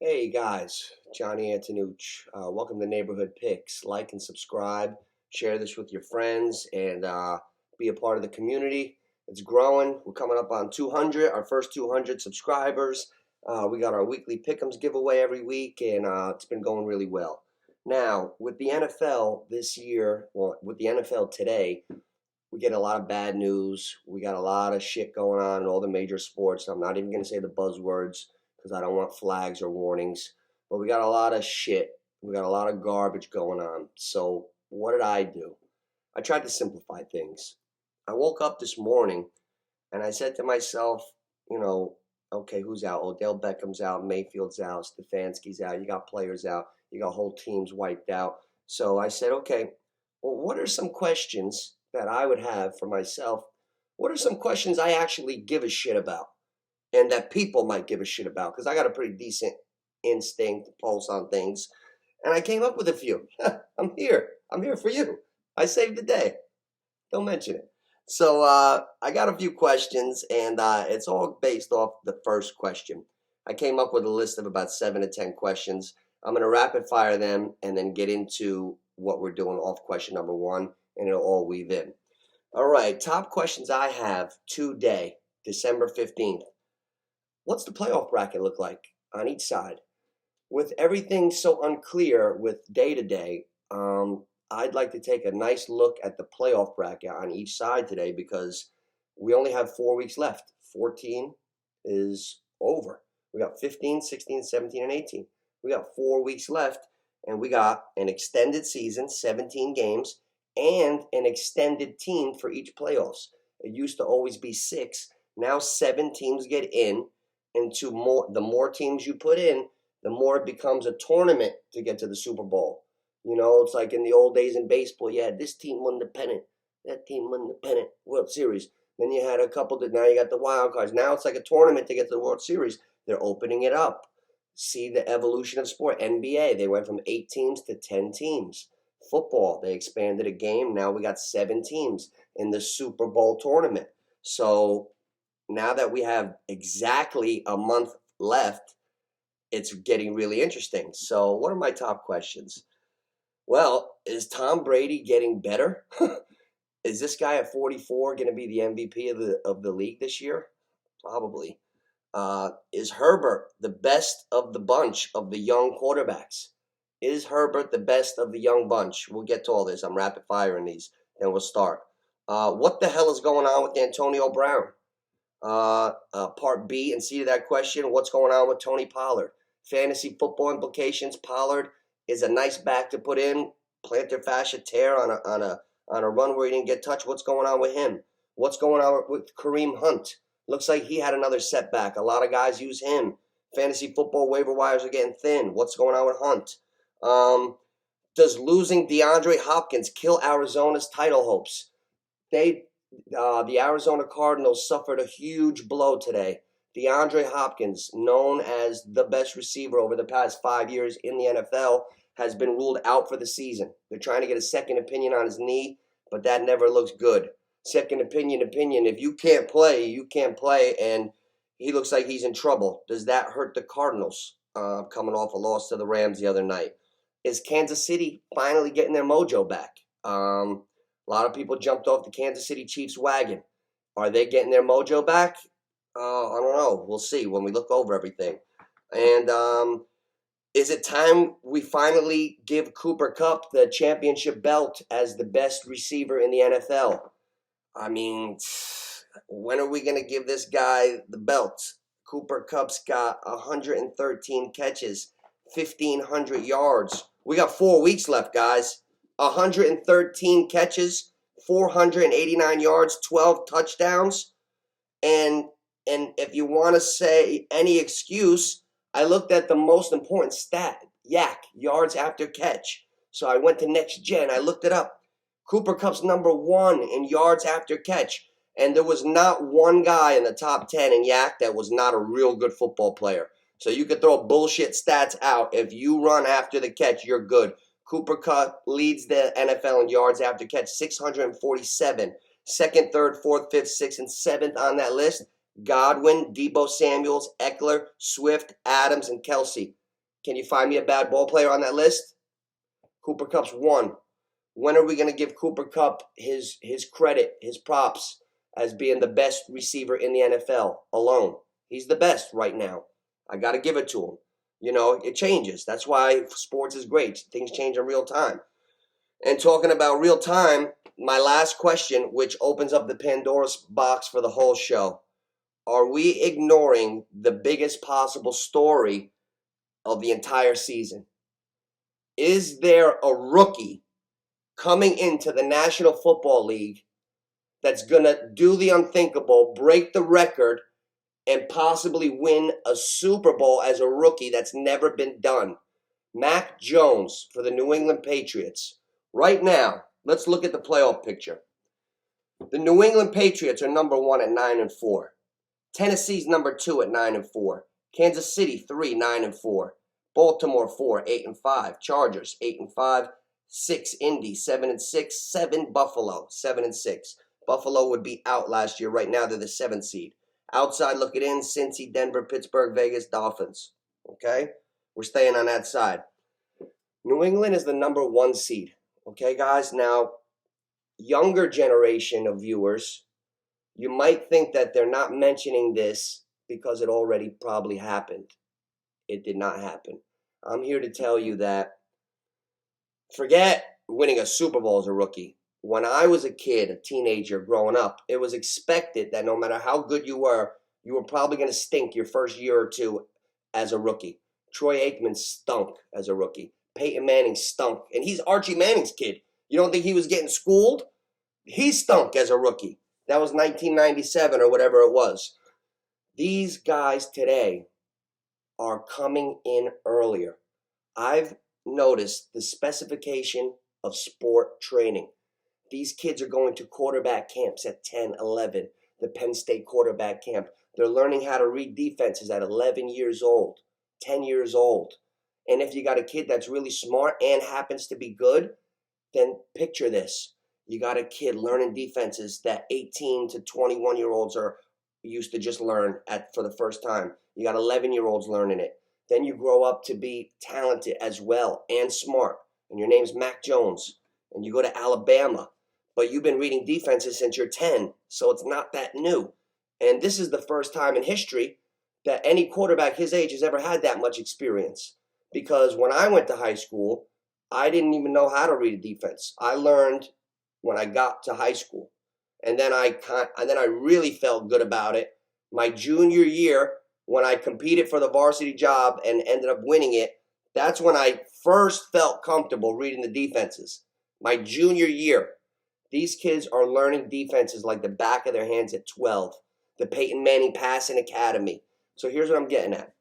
Hey guys, Johnny Antonucci. Welcome to Neighborhood Picks. Like and subscribe, share this with your friends, and be a part of the community. It's growing. We're coming up on 200, our first 200 subscribers. We got our weekly Pick'ems giveaway every week, and it's been going really well. Now, with the NFL this year, well, with the NFL today, we get a lot of bad news. We got a lot of shit going on in all the major sports. I'm not even going to say the buzzwords because I don't want flags or warnings. But we got a lot of shit. We got a lot of garbage going on. So what did I do? I tried to simplify things. I woke up this morning and I said to myself, okay, who's out? Odell Beckham's out, Mayfield's out, Stefanski's out. You got players out. You got whole teams wiped out. So I said, okay, well, what are some questions that I would have for myself? What are some questions I actually give a shit about and that people might give a shit about? Because I got a pretty decent instinct, pulse on things. And I came up with a few. I'm here. I'm here for you. I saved the day. Don't mention it. So I got a few questions, and it's all based off the first question. I came up with a list of about 7 to 10 questions. I'm going to rapid fire them and then get into what we're doing off question number one, and it'll all weave in. All right, top questions I have today, December 15th. What's the playoff bracket look like on each side? With everything so unclear with day to day, I'd like to take a nice look at the playoff bracket on each side today because we only have 4 weeks left. 14 is over. We got 15, 16, 17, and 18. We got 4 weeks left, and we got an extended season, 17 games, and an extended team for each playoffs. It used to always be 6. Now 7 teams get in, and the more teams you put in, the more it becomes a tournament to get to the Super Bowl. It's like in the old days in baseball, you had this team won the pennant, that team won the pennant, World Series. Then you had a couple now you got the wild cards. Now it's like a tournament to get to the World Series. They're opening it up. See the evolution of sport. NBA, they went from 8 teams to 10 teams. Football, they expanded a game. Now we got 7 teams in the Super Bowl tournament. So now that we have exactly a month left, it's getting really interesting. So what are my top questions? Well, is Tom Brady getting better? Is this guy at 44 going to be the MVP of the league this year? Probably. Is Herbert the best of the bunch of the young quarterbacks? Is Herbert the best of the young bunch? We'll get to all this. I'm rapid firing these, then we'll start. What the hell is going on with Antonio Brown? Part B and C to that question, what's going on with Tony Pollard? Fantasy football implications. Pollard is a nice back to put in. Plantar fascia tear on a run where he didn't get touched. What's going on with him? What's going on with Kareem Hunt? Looks like he had another setback. A lot of guys use him. Fantasy football waiver wires are getting thin. What's going on with Hunt? Does losing Deandre Hopkins kill Arizona's title hopes? The Arizona Cardinals suffered a huge blow today. DeAndre Hopkins, known as the best receiver over the past 5 years in the NFL, has been ruled out for the season. They're trying to get a second opinion on his knee, but that never looks good. Second opinion. If you can't play, you can't play, and he looks like he's in trouble. Does that hurt the Cardinals coming off a loss to the Rams the other night? Is Kansas City finally getting their mojo back? A lot of people jumped off the Kansas City Chiefs wagon. Are they getting their mojo back? I don't know. We'll see when we look over everything. And is it time we finally give Cooper Kupp the championship belt as the best receiver in the NFL? I mean, when are we going to give this guy the belt? Cooper Kupp's got 113 catches, 1,500 yards. We got 4 weeks left, guys. 113 catches, 489 yards, 12 touchdowns. And if you want to say any excuse, I looked at the most important stat, yards after catch. So I went to Next Gen. I looked it up. Cooper Kupp's number 1 in yards after catch. And there was not one guy in the top 10 in yak that was not a real good football player. So you could throw bullshit stats out. If you run after the catch, you're good. Cooper Kupp leads the NFL in yards after catch, 647. Second, third, fourth, fifth, sixth, and seventh on that list, Godwin, Deebo Samuels, Eckler, Swift, Adams, and Kelsey. Can you find me a bad ball player on that list? Cooper Kupp's one. When are we going to give Cooper Kupp his credit, his props, as being the best receiver in the NFL alone? He's the best right now. I got to give it to him. You know, it changes. That's why sports is great. Things change in real time. And talking about real time, my last question, which opens up the Pandora's box for the whole show. Are we ignoring the biggest possible story of the entire season? Is there a rookie coming into the National Football League that's going to do the unthinkable, break the record, and possibly win a Super Bowl as a rookie that's never been done? Mac Jones for the New England Patriots. Right now, let's look at the playoff picture. The New England Patriots are number 1 at 9-4. Tennessee's number 2 at 9-4. Kansas City 3, 9-4. Baltimore 4, 8-5. Chargers 8-5. 6 Indy 7-6. 7 Buffalo 7-6. Buffalo would be out last year. Right now they're the 7th seed. Outside looking in, Cincy, Denver, Pittsburgh, Vegas, Dolphins. Okay? We're staying on that side. New England is the number 1 seed. Okay, guys? Now, younger generation of viewers, you might think that they're not mentioning this because it already probably happened. It did not happen. I'm here to tell you that forget winning a Super Bowl as a rookie. When I was a kid, a teenager growing up, it was expected that no matter how good you were probably going to stink your first year or two as a rookie. Troy Aikman stunk as a rookie. Peyton Manning stunk. And he's Archie Manning's kid. You don't think he was getting schooled? He stunk as a rookie. That was 1997 or whatever it was. These guys today are coming in earlier. I've noticed the specification of sport training. These kids are going to quarterback camps at 10, 11, the Penn State quarterback camp. They're learning how to read defenses at 11 years old, 10 years old. And if you got a kid that's really smart and happens to be good, then picture this. You got a kid learning defenses that 18 to 21-year-olds are used to just learn for the first time. You got 11-year-olds learning it. Then you grow up to be talented as well and smart. And your name's Mac Jones. And you go to Alabama. But you've been reading defenses since you're 10, so it's not that new. And this is the first time in history that any quarterback his age has ever had that much experience. Because when I went to high school, I didn't even know how to read a defense. I learned when I got to high school. And then I really felt good about it my junior year when I competed for the varsity job and ended up winning it. That's when I first felt comfortable reading the defenses. My junior year. These kids are learning defenses like the back of their hands at 12. The Peyton Manning Passing Academy. So here's what I'm getting at.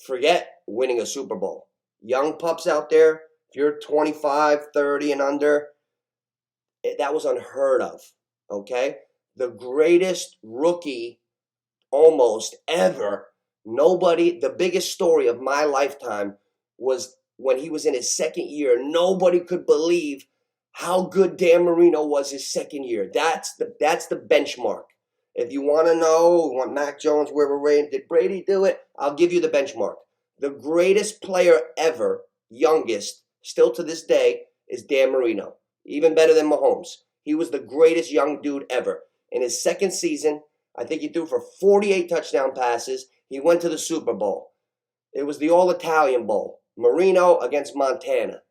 Forget winning a Super Bowl. Young pups out there, if you're 25, 30 and under, that was unheard of, okay? The greatest rookie almost ever, the biggest story of my lifetime was when he was in his second year. Nobody could believe how good Dan Marino was his second year. That's the benchmark. If you want to know, want Mac Jones, where we're rated, did Brady do it? I'll give you the benchmark. The greatest player ever, youngest, still to this day, is Dan Marino. Even better than Mahomes. He was the greatest young dude ever. In his second season, I think he threw for 48 touchdown passes. He went to the Super Bowl. It was the All-Italian Bowl. Marino against Montana.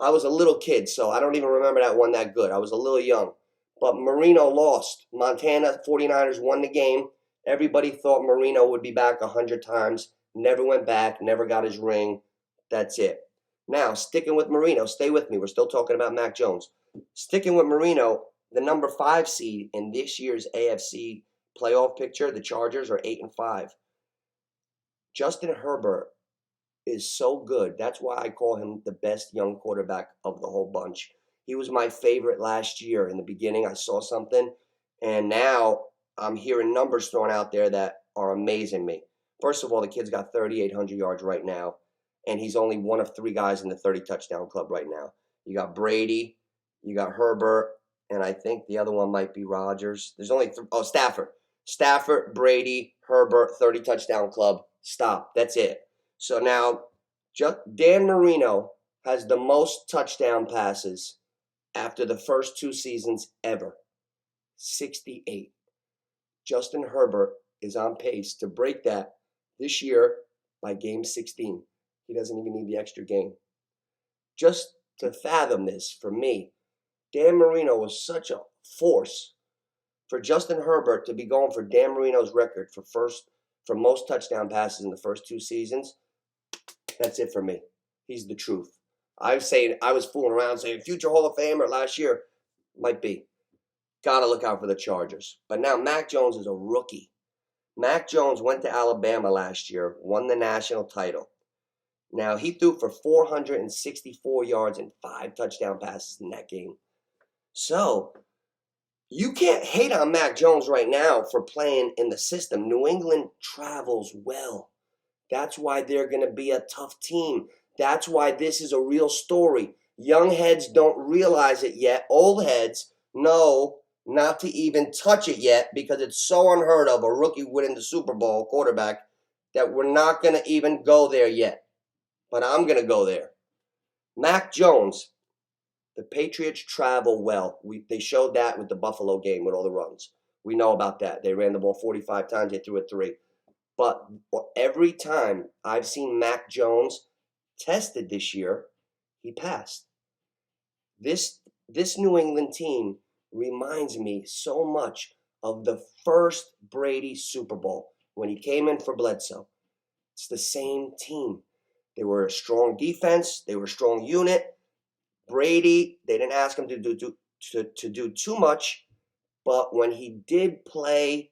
I was a little kid, so I don't even remember that one that good. I was a little young. But Marino lost. Montana 49ers won the game. Everybody thought Marino would be back 100 times. Never went back. Never got his ring. That's it. Now, sticking with Marino. Stay with me. We're still talking about Mac Jones. Sticking with Marino, the number 5 seed in this year's AFC playoff picture, the Chargers are 8-5. Justin Herbert is so good. That's why I call him the best young quarterback of the whole bunch. He was my favorite last year. In the beginning, I saw something, and now I'm hearing numbers thrown out there that are amazing me. First of all, the kid's got 3,800 yards right now, and he's only one of 3 guys in the 30-touchdown club right now. You got Brady, you got Herbert, and I think the other one might be Rodgers. There's only Stafford. Stafford, Brady, Herbert, 30-touchdown club. Stop. That's it. So now Dan Marino has the most touchdown passes after the first 2 seasons ever. 68. Justin Herbert is on pace to break that this year by game 16. He doesn't even need the extra game. Just to fathom this, for me, Dan Marino was such a force. For Justin Herbert to be going for Dan Marino's record for most touchdown passes in the first 2 seasons, that's it for me. He's the truth. I was fooling around saying future Hall of Famer last year. Might be. Got to look out for the Chargers. But now Mac Jones is a rookie. Mac Jones went to Alabama last year, won the national title. Now, he threw for 464 yards and 5 touchdown passes in that game. So, you can't hate on Mac Jones right now for playing in the system. New England travels well. That's why they're going to be a tough team. That's why this is a real story. Young heads don't realize it yet. Old heads know not to even touch it yet because it's so unheard of, a rookie winning the Super Bowl quarterback, that we're not going to even go there yet. But I'm going to go there. Mac Jones, the Patriots travel well. They showed that with the Buffalo game with all the runs. We know about that. They ran the ball 45 times. They threw it 3. But every time I've seen Mac Jones tested this year, he passed. This New England team reminds me so much of the first Brady Super Bowl when he came in for Bledsoe. It's the same team. They were a strong defense. They were a strong unit. Brady, they didn't ask him to do too much, but when he did play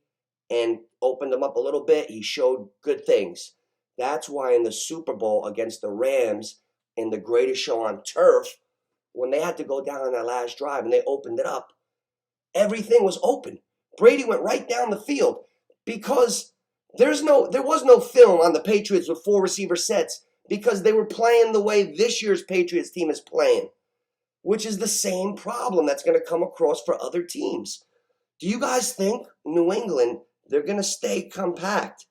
and opened them up a little bit, he showed good things. That's why in the Super Bowl against the Rams, in the greatest show on turf, when they had to go down on that last drive and they opened it up, everything was open. Brady went right down the field because there was no film on the Patriots with 4 receiver sets because they were playing the way this year's Patriots team is playing, which is the same problem that's going to come across for other teams. Do you guys think New England, they're going to stay compact?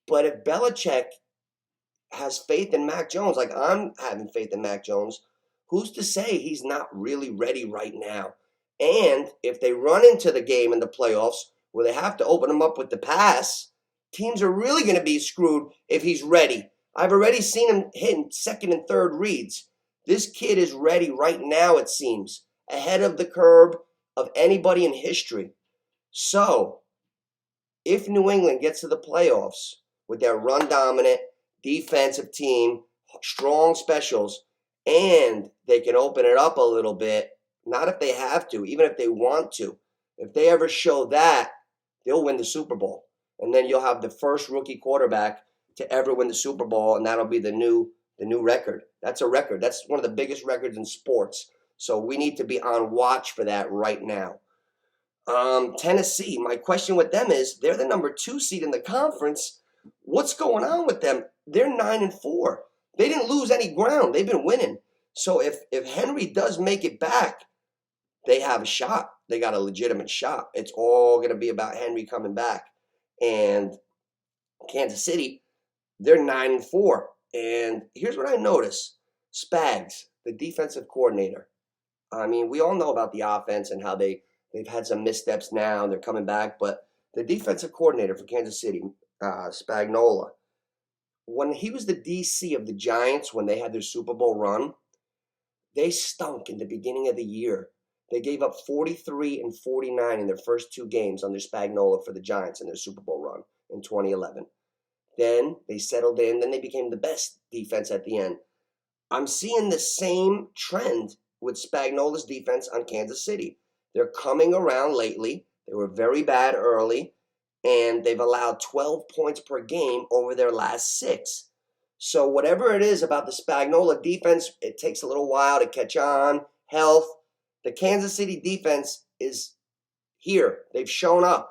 But if Belichick has faith in Mac Jones, like I'm having faith in Mac Jones, who's to say he's not really ready right now? And if they run into the game in the playoffs where they have to open him up with the pass, teams are really going to be screwed if he's ready. I've already seen him hitting 2nd and 3rd reads. This kid is ready right now, it seems, ahead of the curve of anybody in history. So, if New England gets to the playoffs with their run-dominant defensive team, strong specials, and they can open it up a little bit, not if they have to, even if they want to. If they ever show that, they'll win the Super Bowl. And then you'll have the first rookie quarterback to ever win the Super Bowl, and that'll be the new record. That's a record. That's one of the biggest records in sports. So we need to be on watch for that right now. Tennessee, my question with them is, they're the number 2 seed in the conference. What's going on with them? They're 9-4. They didn't lose any ground. They've been winning. So if Henry does make it back, they have a shot. They got a legitimate shot. It's all going to be about Henry coming back. And Kansas City, they're 9-4. And here's what I notice. Spags, the defensive coordinator. I mean, we all know about the offense and how they've had some missteps now and they're coming back. But the defensive coordinator for Kansas City, Spagnuolo, when he was the DC of the Giants when they had their Super Bowl run, they stunk in the beginning of the year. They gave up 43 and 49 in their first 2 games under Spagnuolo for the Giants in their Super Bowl run in 2011. Then they settled in. Then they became the best defense at the end. I'm seeing the same trend with Spagnuolo's defense on Kansas City. They're coming around lately. They were very bad early, and they've allowed 12 points per game over their last 6. So whatever it is about the Spagnuolo defense, it takes a little while to catch on. Health. The Kansas City defense is here. They've shown up.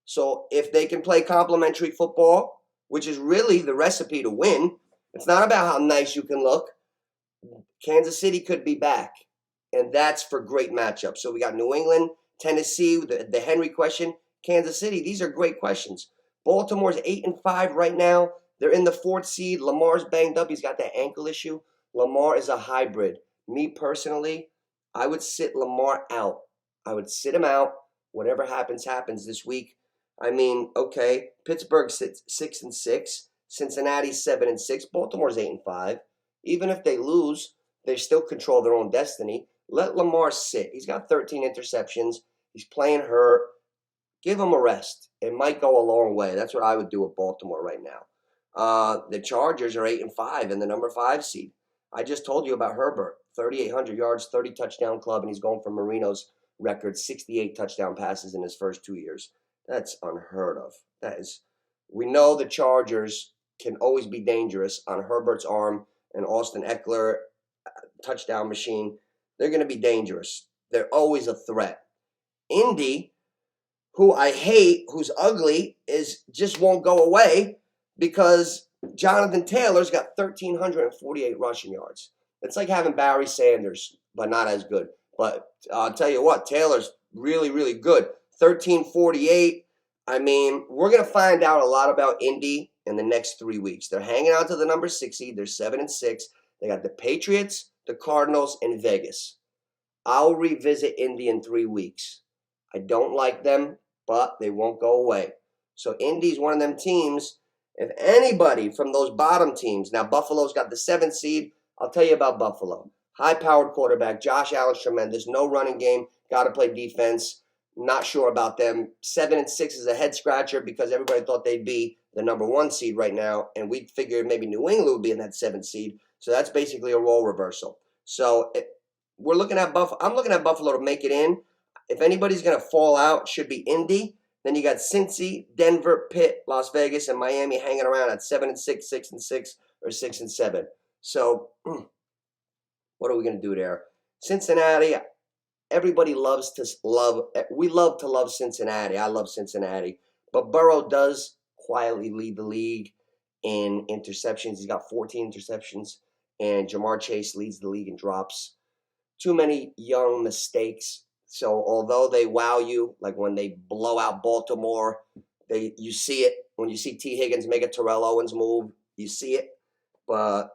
So if they can play complementary football, which is really the recipe to win, it's not about how nice you can look. Kansas City could be back, and that's for great matchups. So we got New England, Tennessee, the Henry question, Kansas City. These are great questions. Baltimore's 8-5 right now. They're in the 4th seed. Lamar's banged up. He's got that ankle issue. Lamar is a hybrid. Me personally, I would sit Lamar out. I would sit him out. Whatever happens, happens this week. I mean, okay, Pittsburgh's 6-6. Cincinnati's 7-6. Baltimore's 8-5. Even if they lose, they still control their own destiny. Let Lamar sit. He's got 13 interceptions. He's playing hurt. Give him a rest. It might go a long way. That's what I would do with Baltimore right now. The Chargers are 8-5 in the number 5 seed. I just told you about Herbert. 3,800 yards, 30 touchdown club, and he's going for Marino's record, 68 touchdown passes in his first 2 years. That's unheard of. We know the Chargers can always be dangerous on Herbert's arm and Austin Eckler touchdown machine. They're going to be dangerous. They're always a threat. Indy, who I hate, who's ugly, just won't go away because Jonathan Taylor's got 1,348 rushing yards. It's like having Barry Sanders, but not as good. But I'll tell you what, Taylor's really, really good. 1,348. I mean, we're going to find out a lot about Indy in the next 3 weeks. They're hanging out to the number 6 seed. They're 7-6. They got the Patriots, the Cardinals, and Vegas. I'll revisit Indy in 3 weeks. I don't like them, but they won't go away. So Indy's one of them teams. If anybody from those bottom teams, now Buffalo's got the 7th seed. I'll tell you about Buffalo. High-powered quarterback. Josh Allen's tremendous. No running game. Got to play defense. Not sure about them. 7-6 is a head-scratcher because everybody thought they'd be the number 1 seed right now, and we figured maybe New England would be in that 7th seed. So that's basically a role reversal. So we're looking at Buffalo. I'm looking at Buffalo to make it in. If anybody's going to fall out, it should be Indy. Then you got Cincy, Denver, Pitt, Las Vegas, and Miami hanging around at 7-6, 6-6, or 6-7. So what are we going to do there? Cincinnati, everybody loves to love. We love to love Cincinnati. I love Cincinnati. But Burrow does quietly lead the league in interceptions. He's got 14 interceptions. And Jamar Chase leads the league in drops. Too many young mistakes. So although they wow you, like when they blow out Baltimore, you see it. When you see T. Higgins make a Terrell Owens move, you see it. But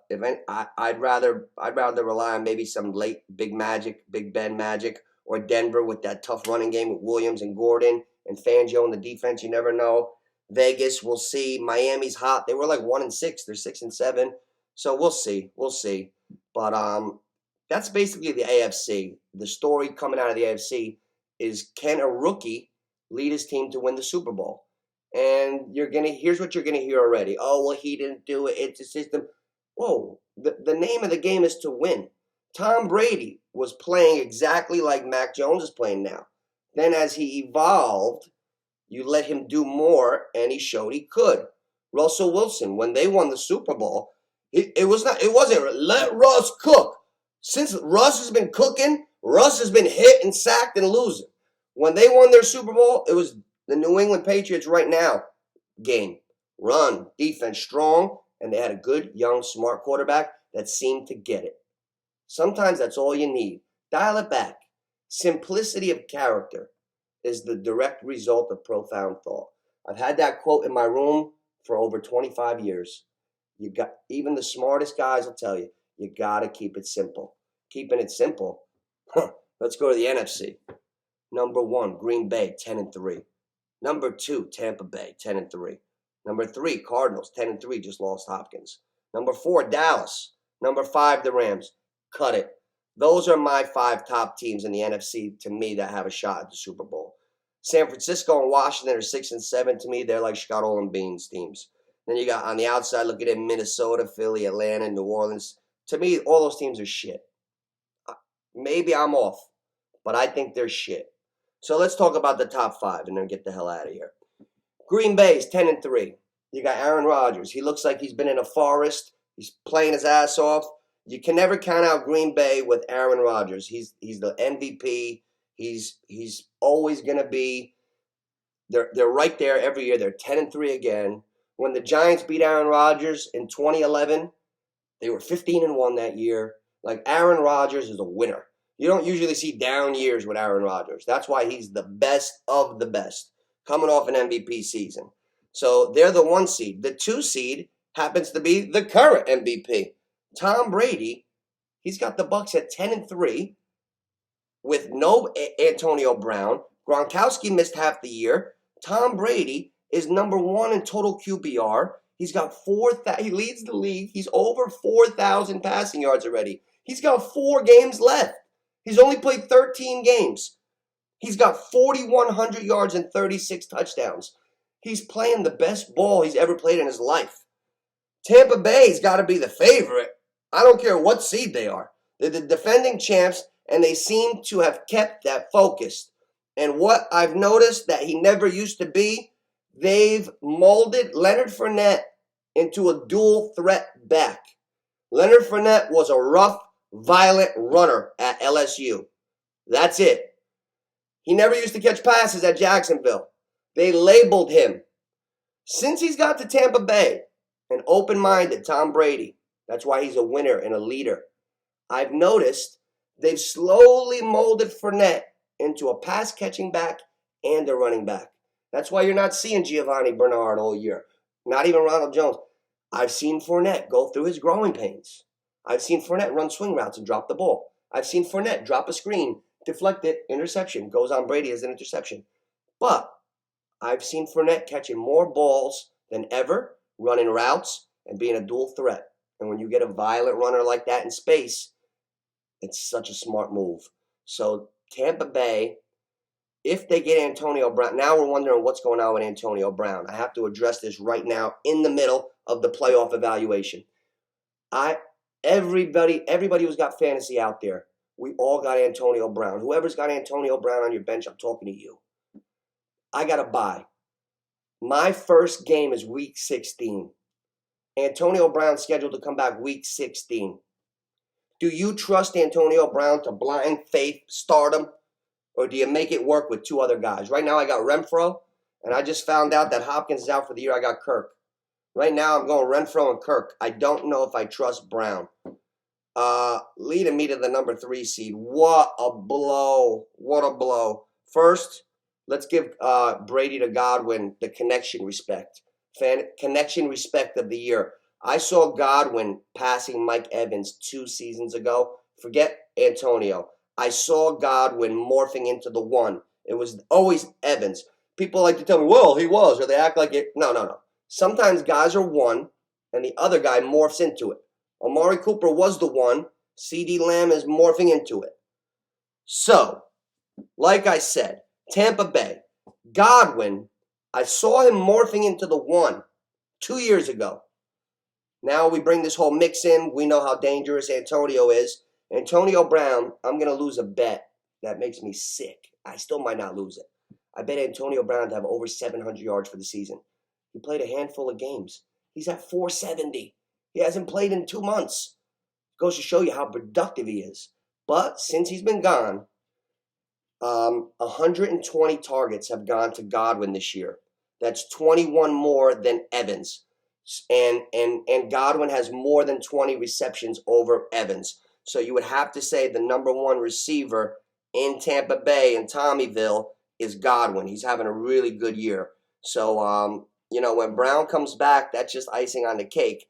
I'd rather rely on maybe some late Big Ben magic, or Denver with that tough running game with Williams and Gordon and Fangio in the defense. You never know. Vegas, we'll see. Miami's hot. They were like 1-6. They're 6-7. So we'll see. But that's basically the AFC. The story coming out of the AFC is, can a rookie lead his team to win the Super Bowl? And here's what you're gonna hear already. Oh, well, he didn't do it. It's a system. Whoa, the name of the game is to win. Tom Brady was playing exactly like Mac Jones is playing now. Then as he evolved, you let him do more, and he showed he could. Russell Wilson, when they won the Super Bowl, it wasn't let Russ cook. Since Russ has been cooking, Russ has been hit and sacked and losing. When they won their Super Bowl, it was the New England Patriots right now game. Run, defense strong, and they had a good, young, smart quarterback that seemed to get it. Sometimes that's all you need. Dial it back. Simplicity of character is the direct result of profound thought. I've had that quote in my room for over 25 years. Even the smartest guys will tell you, you got to keep it simple. Keeping it simple. Let's go to the NFC. Number 1, Green Bay, 10-3. Number 2, Tampa Bay, 10-3. Number 3, Cardinals, 10-3, just lost Hopkins. Number 4, Dallas. Number 5, the Rams. Cut it. Those are my 5 top teams in the NFC, to me, that have a shot at the Super Bowl. San Francisco and Washington are 6-7 to me. They're like Scott and Beans teams. Then you got on the outside, look at it, Minnesota, Philly, Atlanta, New Orleans. To me, all those teams are shit. Maybe I'm off, but I think they're shit. So let's talk about the top 5 and then get the hell out of here. Green Bay's 10-3. You got Aaron Rodgers. He looks like he's been in a forest. He's playing his ass off. You can never count out Green Bay with Aaron Rodgers. He's the MVP. He's always going to be. They're right there every year. They're 10-3 again. When the Giants beat Aaron Rodgers in 2011, they were 15-1 that year. Like, Aaron Rodgers is a winner. You don't usually see down years with Aaron Rodgers. That's why he's the best of the best, coming off an MVP season. So they're the 1 seed. The 2 seed happens to be the current MVP. Tom Brady, he's got the Bucs at 10-3 with no Antonio Brown. Gronkowski missed half the year. Tom Brady is number 1 in total QBR. He's got he leads the league. He's over 4,000 passing yards already. He's got 4 games left. He's only played 13 games. He's got 4,100 yards and 36 touchdowns. He's playing the best ball he's ever played in his life. Tampa Bay's got to be the favorite. I don't care what seed they are. They're the defending champs, and they seem to have kept that focused. And what I've noticed that he never used to be, they've molded Leonard Fournette into a dual threat back. Leonard Fournette was a rough, violent runner at LSU. That's it. He never used to catch passes at Jacksonville. They labeled him. Since he's got to Tampa Bay, an open-minded Tom Brady, that's why he's a winner and a leader. I've noticed they've slowly molded Fournette into a pass-catching back and a running back. That's why you're not seeing Giovanni Bernard all year. Not even Ronald Jones. I've seen Fournette go through his growing pains. I've seen Fournette run swing routes and drop the ball. I've seen Fournette drop a screen, deflect it, interception, goes on Brady as an interception. But I've seen Fournette catching more balls than ever, running routes, and being a dual threat. And when you get a violent runner like that in space, it's such a smart move. So Tampa Bay, if they get Antonio Brown, now we're wondering what's going on with Antonio Brown. I have to address this right now in the middle of the playoff evaluation. Everybody who's got fantasy out there, we all got Antonio Brown. Whoever's got Antonio Brown on your bench, I'm talking to you. I got to buy. My first game is week 16. Antonio Brown's scheduled to come back week 16. Do you trust Antonio Brown to blind faith stardom? Or do you make it work with 2 other guys? Right now I got Renfro, and I just found out that Hopkins is out for the year. I got Kirk. Right now I'm going Renfro and Kirk. I don't know if I trust Brown. Leading me to the number 3 seed. What a blow. What a blow. First, let's give Brady to Godwin the connection respect. Connection respect of the year. I saw Godwin passing Mike Evans 2 seasons ago. Forget Antonio. I saw Godwin morphing into the 1. It was always Evans. People like to tell me, well, he was, or they act like it. No. Sometimes guys are 1, and the other guy morphs into it. Amari Cooper was the 1. CeeDee Lamb is morphing into it. So, like I said, Tampa Bay, Godwin, I saw him morphing into the 1 2 years ago. Now we bring this whole mix in. We know how dangerous Antonio is. Antonio Brown, I'm going to lose a bet that makes me sick. I still might not lose it. I bet Antonio Brown to have over 700 yards for the season. He played a handful of games. He's at 470. He hasn't played in 2 months. Goes to show you how productive he is. But since he's been gone, 120 targets have gone to Godwin this year. That's 21 more than Evans. And Godwin has more than 20 receptions over Evans. So you would have to say the number 1 receiver in Tampa Bay and Tommyville is Godwin. He's having a really good year. So, when Brown comes back, that's just icing on the cake.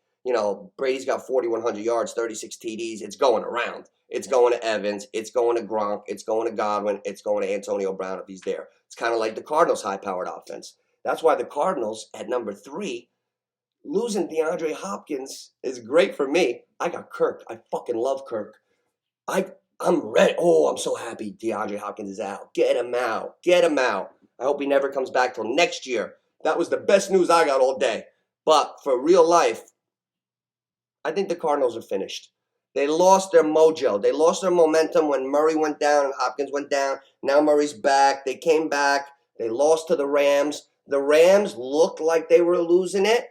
Brady's got 4,100 yards, 36 TDs. It's going around. It's going to Evans. It's going to Gronk. It's going to Godwin. It's going to Antonio Brown if he's there. It's kind of like the Cardinals' high-powered offense. That's why the Cardinals at number 3, losing Deandre Hopkins is great for me. I got Kirk. I fucking love Kirk. I'm ready. Oh, I'm so happy DeAndre Hopkins is out. Get him out. Get him out. I hope he never comes back till next year. That was the best news I got all day. But for real life, I think the Cardinals are finished. They lost their mojo. They lost their momentum when Murray went down and Hopkins went down. Now Murray's back. They came back. They lost to the Rams. The Rams looked like they were losing it.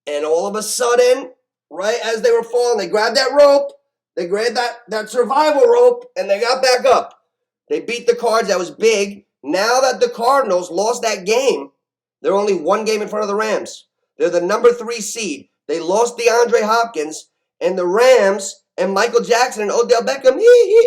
And all of a sudden, right as they were falling, they grabbed that rope. They grabbed that survival rope, and they got back up. They beat the Cards. That was big. Now that the Cardinals lost that game, they're only 1 game in front of the Rams. They're the number 3 seed. They lost DeAndre Hopkins, and the Rams and Michael Jackson and Odell Beckham,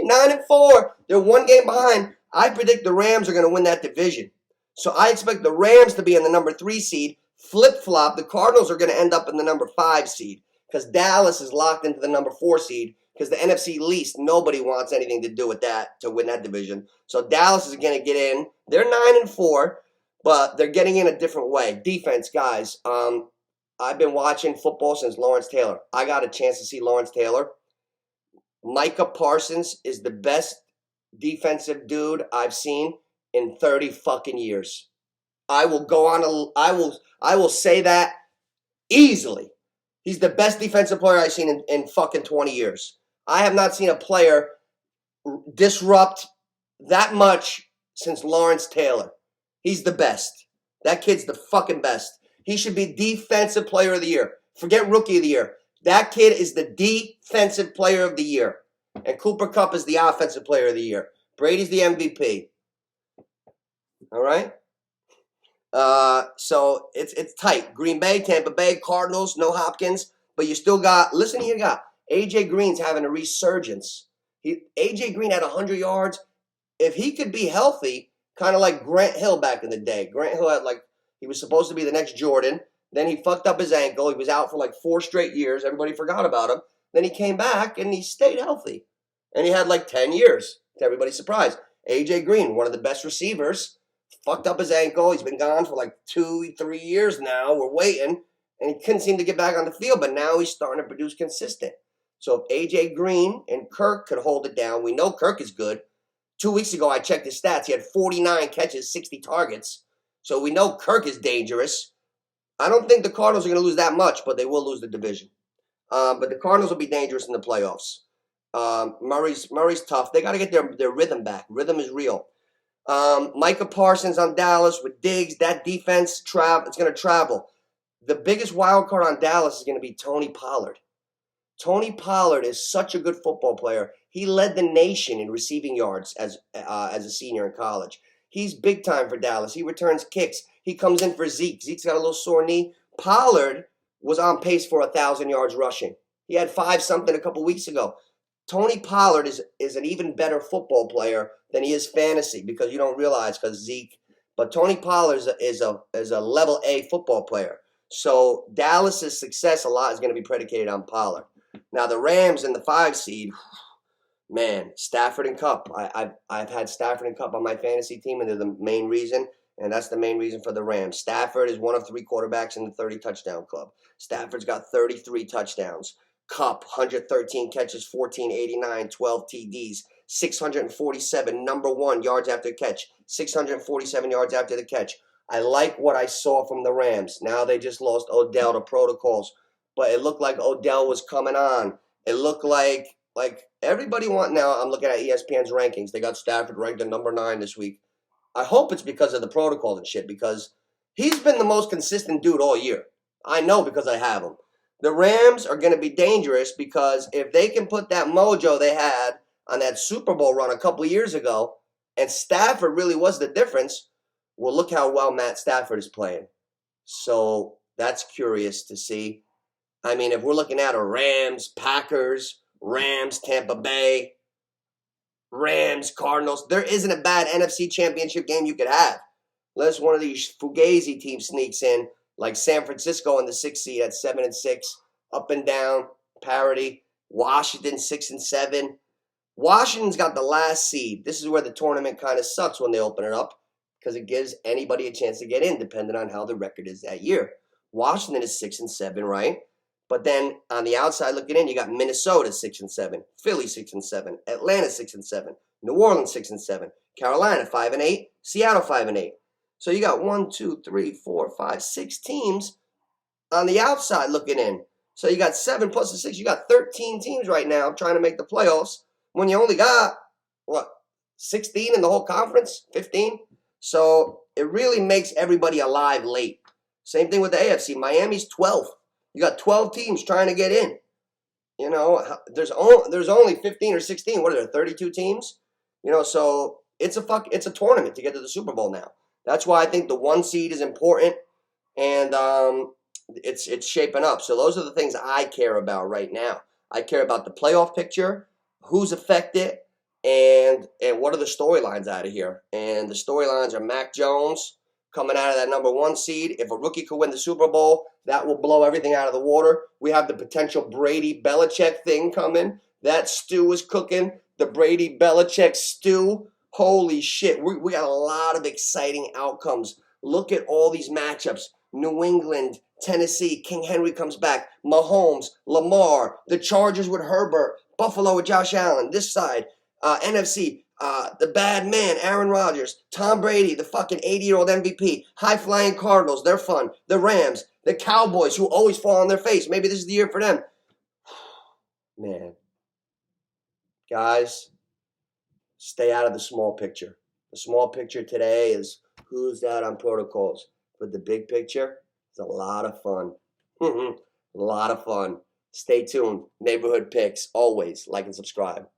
9-4. They're 1 game behind. I predict the Rams are going to win that division. So I expect the Rams to be in the number 3 seed, flip-flop, the Cardinals are going to end up in the number 5 seed because Dallas is locked into the number 4 seed because the NFC least, nobody wants anything to do with that to win that division. So Dallas is going to get in. They're 9-4, but they're getting in a different way. Defense, guys. I've been watching football since Lawrence Taylor. I got a chance to see Lawrence Taylor. Micah Parsons is the best defensive dude I've seen in 30 fucking years. I will say that easily. He's the best defensive player I've seen in fucking 20 years. I have not seen a player disrupt that much since Lawrence Taylor. He's the best. That kid's the fucking best. He should be defensive player of the year. Forget rookie of the year. That kid is the defensive player of the year. And Cooper Kupp is the offensive player of the year. Brady's the MVP. All right? So it's tight. Green Bay, Tampa Bay, Cardinals, no Hopkins. But you still got, listen, you got A.J. Green's having a resurgence. A.J. Green had 100 yards. If he could be healthy, kind of like Grant Hill back in the day. Grant Hill had he was supposed to be the next Jordan. Then he fucked up his ankle. He was out for 4 straight years. Everybody forgot about him. Then he came back and he stayed healthy. And he had 10 years, to everybody's surprise. A.J. Green, one of the best receivers, fucked up his ankle. He's been gone for 2-3 years now. We're waiting. And he couldn't seem to get back on the field, but now he's starting to produce consistent. So if A.J. Green and Kirk could hold it down, we know Kirk is good. 2 weeks ago, I checked his stats. He had 49 catches, 60 targets. So we know Kirk is dangerous. I don't think the Cardinals are going to lose that much, but they will lose the division. But the Cardinals will be dangerous in the playoffs. Murray's tough. They got to get their rhythm back. Rhythm is real. Micah Parsons on Dallas with Diggs. That defense, it's going to travel. The biggest wild card on Dallas is going to be Tony Pollard. Tony Pollard is such a good football player. He led the nation in receiving yards as a senior in college. He's big time for Dallas. He returns kicks. He comes in for Zeke. Zeke's got a little sore knee. Pollard was on pace for 1,000 yards rushing. He had 5-something a couple weeks ago. Tony Pollard is an even better football player than he is fantasy because you don't realize because Zeke. But Tony Pollard is a level A football player. So Dallas's success a lot is going to be predicated on Pollard. Now the Rams in the 5 seed, man, Stafford and Kupp. I've had Stafford and Kupp on my fantasy team, and they're the main reason. And that's the main reason for the Rams. Stafford is one of 3 quarterbacks in the 30-touchdown club. Stafford's got 33 touchdowns. Kupp, 113 catches, 1489, 12 TDs, 647, number 1 yards after catch, 647 yards after the catch. I like what I saw from the Rams. Now they just lost Odell to protocols. But it looked like Odell was coming on. It looked like everybody now I'm looking at ESPN's rankings. They got Stafford ranked at number 9 this week. I hope it's because of the protocol and shit because he's been the most consistent dude all year. I know because I have him. The Rams are going to be dangerous because if they can put that mojo they had on that Super Bowl run a couple years ago, and Stafford really was the difference, well, look how well Matt Stafford is playing. So that's curious to see. I mean, if we're looking at a Rams, Packers, Rams, Tampa Bay, Rams, Cardinals, there isn't a bad NFC championship game you could have. Unless one of these Fugazi teams sneaks in, like San Francisco in the 6th seed at 7-6, up and down, parity. Washington 6-7. Washington's got the last seed. This is where the tournament kind of sucks when they open it up because it gives anybody a chance to get in, depending on how the record is that year. Washington is 6-7, right? But then on the outside looking in, you got Minnesota 6-7, Philly 6-7, Atlanta 6-7, New Orleans 6-7, Carolina 5-8, Seattle 5-8. So you got 1, 2, 3, 4, 5, 6 teams on the outside looking in. So you got 7 plus the 6. You got 13 teams right now trying to make the playoffs when you only got, 16 in the whole conference? 15? So it really makes everybody alive late. Same thing with the AFC. Miami's 12th. You got 12 teams trying to get in. You know, there's only 15 or 16. What are there, 32 teams? You know, so it's a tournament to get to the Super Bowl now. That's why I think the 1 seed is important, and it's shaping up. So those are the things I care about right now. I care about the playoff picture, who's affected, and what are the storylines out of here. And the storylines are Mac Jones coming out of that number 1 seed. If a rookie could win the Super Bowl, that will blow everything out of the water. We have the potential Brady-Belichick thing coming. That stew is cooking. The Brady-Belichick stew. Holy shit. We got a lot of exciting outcomes. Look at all these matchups. New England, Tennessee, King Henry comes back. Mahomes, Lamar, the Chargers with Herbert, Buffalo with Josh Allen. This side, NFC, the bad man, Aaron Rodgers, Tom Brady, the fucking 80-year-old MVP, high-flying Cardinals, they're fun. The Rams, the Cowboys, who always fall on their face. Maybe this is the year for them. Man. Guys, stay out of the small picture. The small picture today is who's out on protocols. But the big picture is a lot of fun. A lot of fun. Stay tuned. Neighborhood Picks. Always like and subscribe.